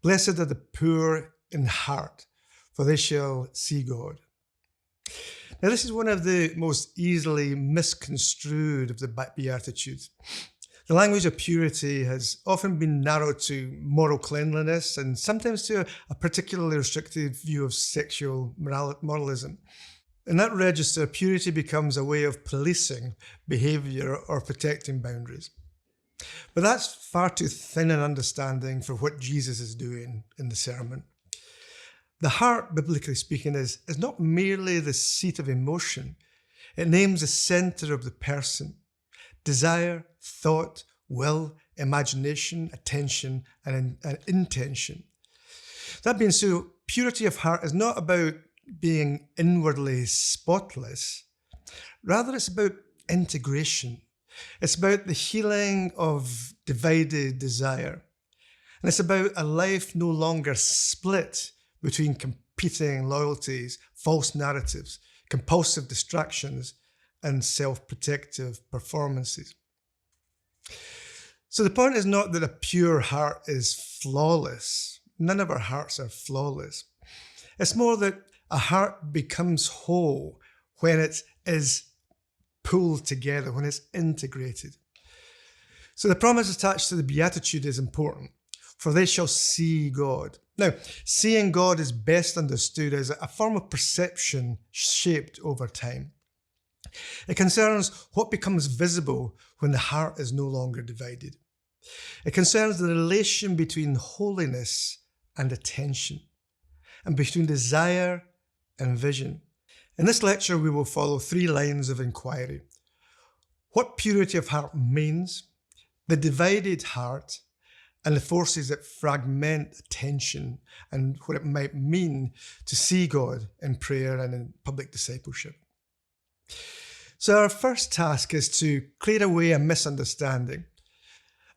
Blessed are the poor in heart, for they shall see God. Now, this is one of the most easily misconstrued of the Beatitudes. The language of purity has often been narrowed to moral cleanliness and sometimes to a particularly restrictive view of sexual moralism. In that register, purity becomes a way of policing behaviour or protecting boundaries. But that's far too thin an understanding for what Jesus is doing in the sermon. The heart, biblically speaking, is not merely the seat of emotion. It names the centre of the person. Desire, thought, will, imagination, attention, and intention. That being so, purity of heart is not about being inwardly spotless. Rather, it's about integration. It's about the healing of divided desire. And it's about a life no longer split between competing loyalties, false narratives, compulsive distractions, and self-protective performances. So the point is not that a pure heart is flawless. None of our hearts are flawless. It's more that a heart becomes whole when it is pulled together, when it's integrated. So the promise attached to the Beatitude is important, for they shall see God. Now, seeing God is best understood as a form of perception shaped over time. It concerns what becomes visible when the heart is no longer divided. It concerns the relation between holiness and attention, and between desire and vision. In this lecture, we will follow 3 lines of inquiry: what purity of heart means, the divided heart, and the forces that fragment attention, and what it might mean to see God in prayer and in public discipleship. So our first task is to clear away a misunderstanding.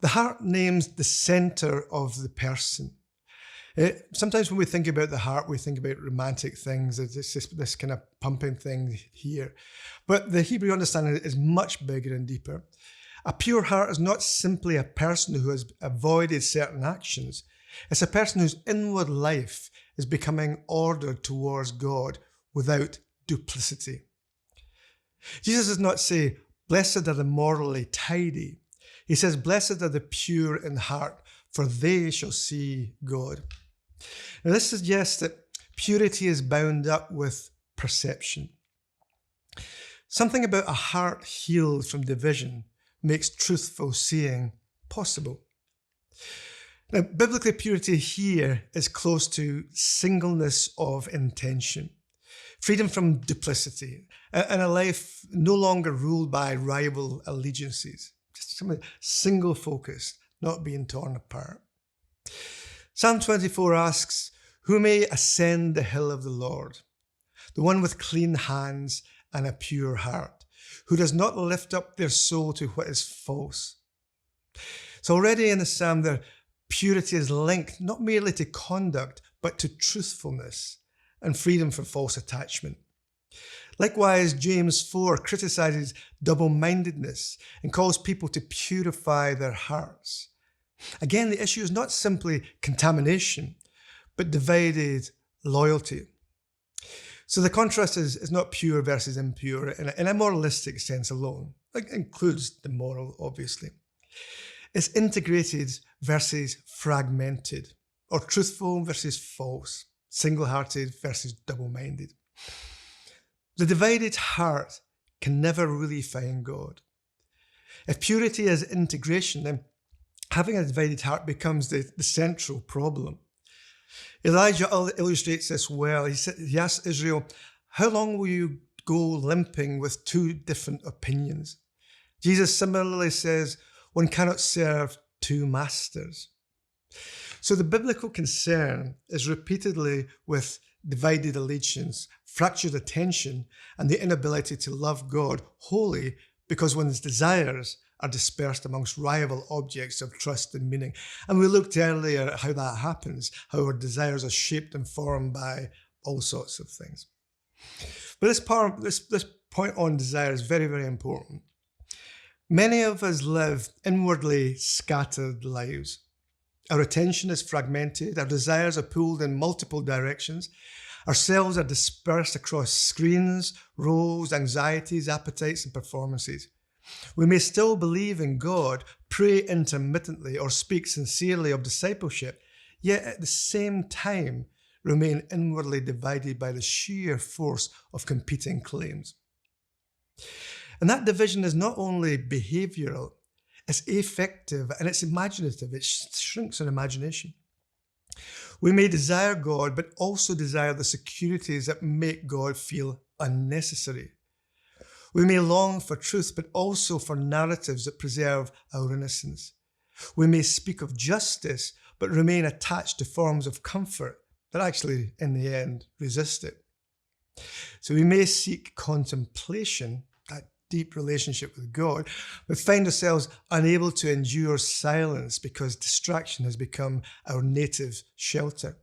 The heart names the centre of the person. Sometimes when we think about the heart, we think about romantic things. It's just this kind of pumping thing here. But the Hebrew understanding is much bigger and deeper. A pure heart is not simply a person who has avoided certain actions. It's a person whose inward life is becoming ordered towards God without duplicity. Jesus does not say, blessed are the morally tidy. He says, blessed are the pure in heart, for they shall see God. Now, this suggests that purity is bound up with perception. Something about a heart healed from division makes truthful seeing possible. Now, biblically, purity here is close to singleness of intention, freedom from duplicity, and a life no longer ruled by rival allegiances, just something single-focused, not being torn apart. Psalm 24 asks, who may ascend the hill of the Lord? The one with clean hands and a pure heart, who does not lift up their soul to what is false. So already in the psalm there, purity is linked not merely to conduct, but to truthfulness and freedom from false attachment. Likewise, James 4 criticizes double-mindedness and calls people to purify their hearts. Again, the issue is not simply contamination, but divided loyalty. So the contrast is not pure versus impure in a moralistic sense alone. It includes the moral, obviously. It's integrated versus fragmented, or truthful versus false, single-hearted versus double-minded. The divided heart can never really find God. If purity is integration, then having a divided heart becomes the central problem. Elijah illustrates this well. He asks Israel, how long will you go limping with 2 different opinions? Jesus similarly says, one cannot serve 2 masters. So the biblical concern is repeatedly with divided allegiance, fractured attention, and the inability to love God wholly because one's desires are dispersed amongst rival objects of trust and meaning. And we looked earlier at how that happens, how our desires are shaped and formed by all sorts of things. But this point on desire is very, very important. Many of us live inwardly scattered lives. Our attention is fragmented. Our desires are pulled in multiple directions. Our selves are dispersed across screens, roles, anxieties, appetites, and performances. We may still believe in God, pray intermittently, or speak sincerely of discipleship, yet at the same time remain inwardly divided by the sheer force of competing claims. And that division is not only behavioral, it's affective and it's imaginative. It shrinks our imagination. We may desire God, but also desire the securities that make God feel unnecessary. We may long for truth, but also for narratives that preserve our innocence. We may speak of justice, but remain attached to forms of comfort that actually, in the end, resist it. So we may seek contemplation, that deep relationship with God, but find ourselves unable to endure silence because distraction has become our native shelter.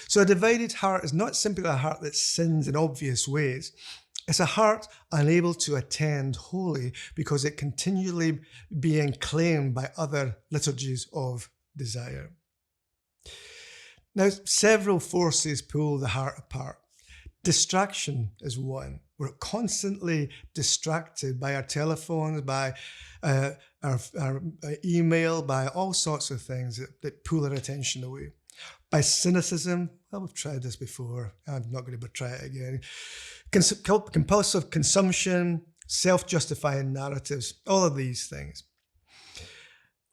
So a divided heart is not simply a heart that sins in obvious ways. It's a heart unable to attend wholly because it continually being claimed by other liturgies of desire. Now, several forces pull the heart apart. Distraction is one. We're constantly distracted by our telephones, by our email, by all sorts of things that pull our attention away. By cynicism, well, we've tried this before. I'm not going to try it again. Compulsive consumption, self-justifying narratives, all of these things.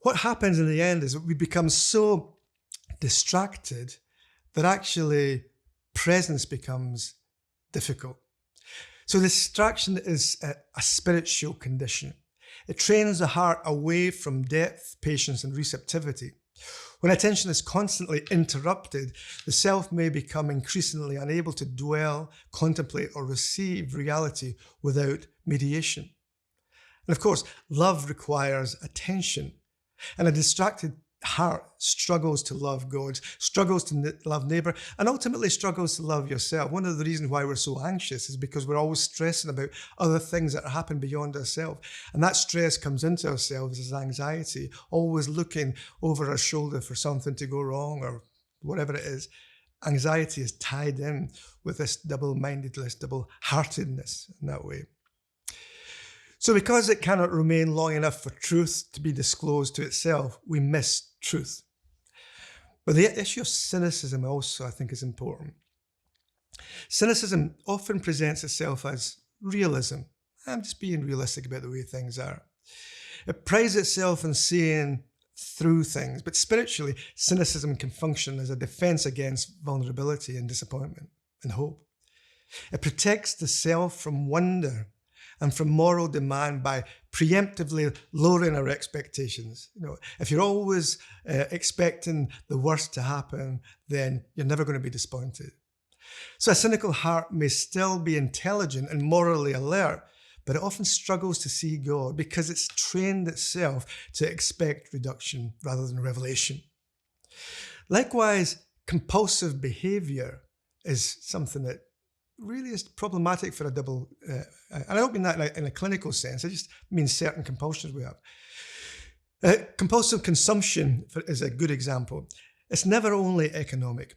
What happens in the end is that we become so distracted that actually presence becomes difficult. So distraction is a spiritual condition. It trains the heart away from depth, patience, and receptivity. When attention is constantly interrupted, the self may become increasingly unable to dwell, contemplate, or receive reality without mediation. And of course, love requires attention, and a distracted heart struggles to love God, struggles to love neighbor, and ultimately struggles to love yourself. One of the reasons why we're so anxious is because we're always stressing about other things that happen beyond ourselves. And that stress comes into ourselves as anxiety, always looking over our shoulder for something to go wrong or whatever it is. Anxiety is tied in with this double-mindedness, double-heartedness in that way. So because it cannot remain long enough for truth to be disclosed to itself, we miss truth. But the issue of cynicism also, I think, is important. Cynicism often presents itself as realism. I'm just being realistic about the way things are. It prides itself on seeing through things, but spiritually, cynicism can function as a defense against vulnerability and disappointment and hope. It protects the self from wonder and from moral demand by preemptively lowering our expectations. If you're always expecting the worst to happen, then you're never going to be disappointed. So a cynical heart may still be intelligent and morally alert, but it often struggles to see God because it's trained itself to expect reduction rather than revelation. Likewise, compulsive behavior is something that really is problematic for a double, and I don't mean that in a clinical sense, I just mean certain compulsions we have. Compulsive consumption is a good example. It's never only economic.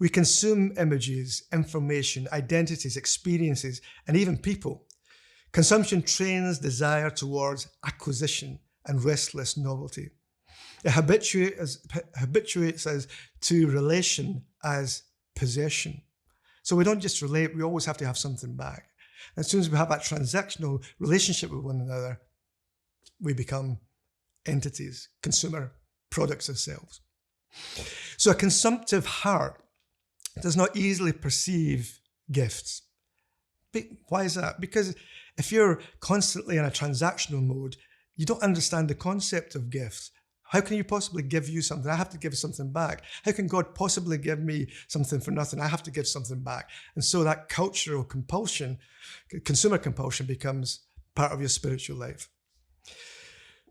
We consume images, information, identities, experiences, and even people. Consumption trains desire towards acquisition and restless novelty. It habituates us to relation as possession. So we don't just relate, we always have to have something back. As soon as we have that transactional relationship with one another, we become entities, consumer products ourselves. So a consumptive heart does not easily perceive gifts. Why is that? Because if you're constantly in a transactional mode, you don't understand the concept of gifts. How can you possibly give you something? I have to give something back. How can God possibly give me something for nothing? I have to give something back. And so that cultural compulsion, consumer compulsion, becomes part of your spiritual life.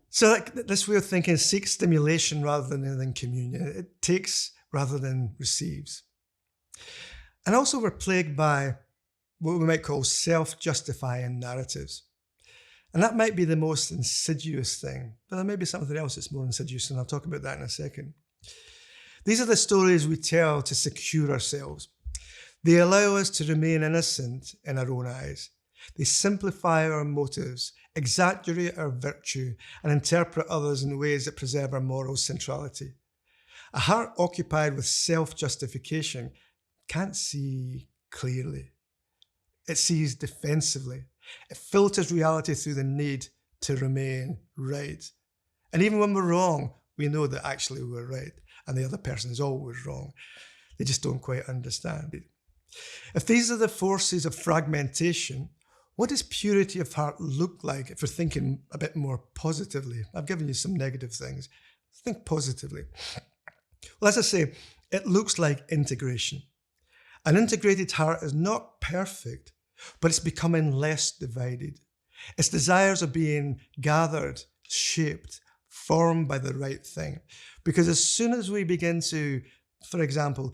So this way of thinking seeks stimulation rather than communion. It takes rather than receives. And also we're plagued by what we might call self-justifying narratives. And that might be the most insidious thing, but there may be something else that's more insidious, and I'll talk about that in a second. These are the stories we tell to secure ourselves. They allow us to remain innocent in our own eyes. They simplify our motives, exaggerate our virtue, and interpret others in ways that preserve our moral centrality. A heart occupied with self-justification can't see clearly. It sees defensively. It filters reality through the need to remain right. And even when we're wrong, we know that actually we're right, and the other person is always wrong. They just don't quite understand it. If these are the forces of fragmentation, what does purity of heart look like if we're thinking a bit more positively? I've given you some negative things. Think positively. Well, as I say, it looks like integration. An integrated heart is not perfect, but it's becoming less divided. Its desires are being gathered, shaped, formed by the right thing. Because as soon as we begin to, for example,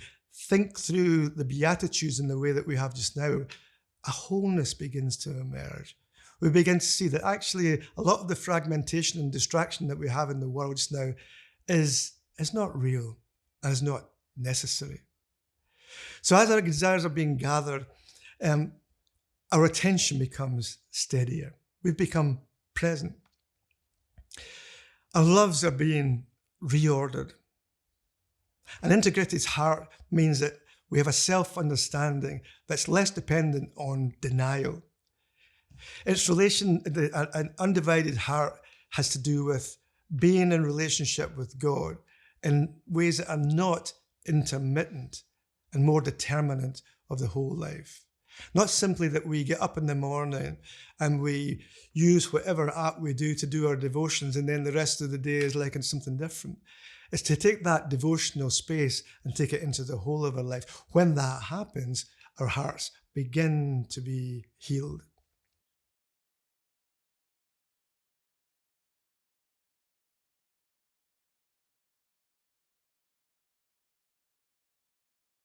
think through the Beatitudes in the way that we have just now, a wholeness begins to emerge. We begin to see that actually a lot of the fragmentation and distraction that we have in the world just now is not real and is not necessary. So as our desires are being gathered, our attention becomes steadier. We've become present. Our loves are being reordered. An integrated heart means that we have a self-understanding that's less dependent on denial. An undivided heart has to do with being in relationship with God in ways that are not intermittent and more determinant of the whole life. Not simply that we get up in the morning and we use whatever app we do to do our devotions and then the rest of the day is like in something different. It's to take that devotional space and take it into the whole of our life. When that happens, our hearts begin to be healed.